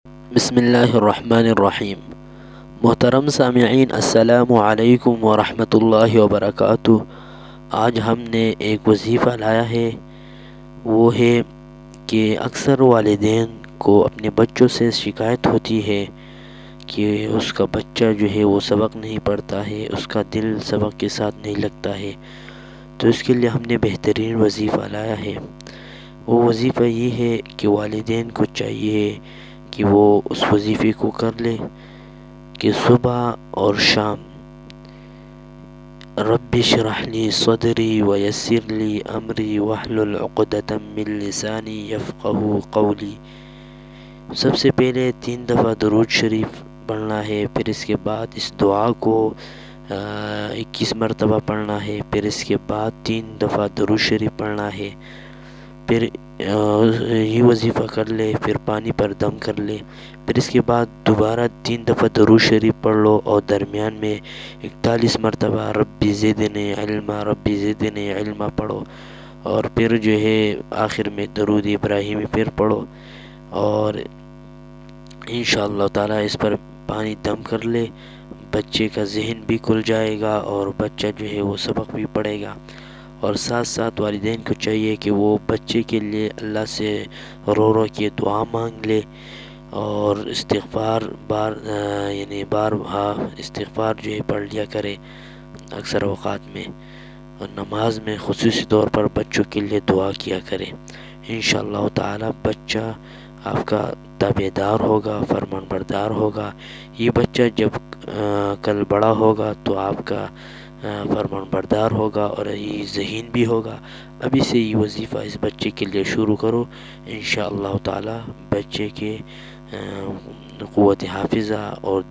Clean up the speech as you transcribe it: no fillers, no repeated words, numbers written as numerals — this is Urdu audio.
بسم اللہ الرحمن الرحیم۔ محترم سامعین، السلام علیکم ورحمۃ اللہ وبرکاتہ۔ آج ہم نے ایک وظیفہ لایا ہے، وہ ہے کہ اکثر والدین کو اپنے بچوں سے شکایت ہوتی ہے کہ اس کا بچہ جو ہے وہ سبق نہیں پڑھتا ہے، اس کا دل سبق کے ساتھ نہیں لگتا ہے۔ تو اس کے لیے ہم نے بہترین وظیفہ لایا ہے۔ وہ وظیفہ یہ ہے کہ والدین کو چاہیے کہ وہ اس وظیفے کو کر لے کہ صبح اور شام رب اشرح لی صدری ویسر لی امری واحلل عقدۃ من لسانی یفقہوا قولی۔ سب سے پہلے 3 دفعہ درود شریف پڑھنا ہے، پھر اس کے بعد اس دعا کو 21 مرتبہ پڑھنا ہے، پھر اس کے بعد 3 دفعہ درود شریف پڑھنا ہے، پھر یہ وظیفہ کر لے، پھر پانی پر دم کر لے، پھر اس کے بعد دوبارہ 3 دفعہ درود شریف پڑھ لو، اور درمیان میں 41 مرتبہ ربی زدنی علما ربی زدنی علما پڑھو، اور پھر جو ہے آخر میں درود ابراہیمی پھر پڑھو، اور انشاءاللہ تعالی اس پر پانی دم کر لے۔ بچے کا ذہن بھی کھل جائے گا اور بچہ جو ہے وہ سبق بھی پڑھے گا۔ اور ساتھ ساتھ والدین کو چاہیے کہ وہ بچے کے لیے اللہ سے رو رو کے دعا مانگ لے، اور استغفار بار استغفار جو ہے پڑھ لیا کرے اکثر اوقات میں، اور نماز میں خصوصی طور پر بچوں کے لیے دعا کیا کرے۔ انشاءاللہ تعالی بچہ آپ کا تابعدار ہوگا، فرمان بردار ہوگا۔ یہ بچہ جب کل بڑا ہوگا تو آپ کا فرمان بردار ہوگا اور یہ ذہین بھی ہوگا۔ ابھی سے یہ وظیفہ اس بچے کے لیے شروع کرو، انشاءاللہ تعالی بچے کے قوت حافظہ اور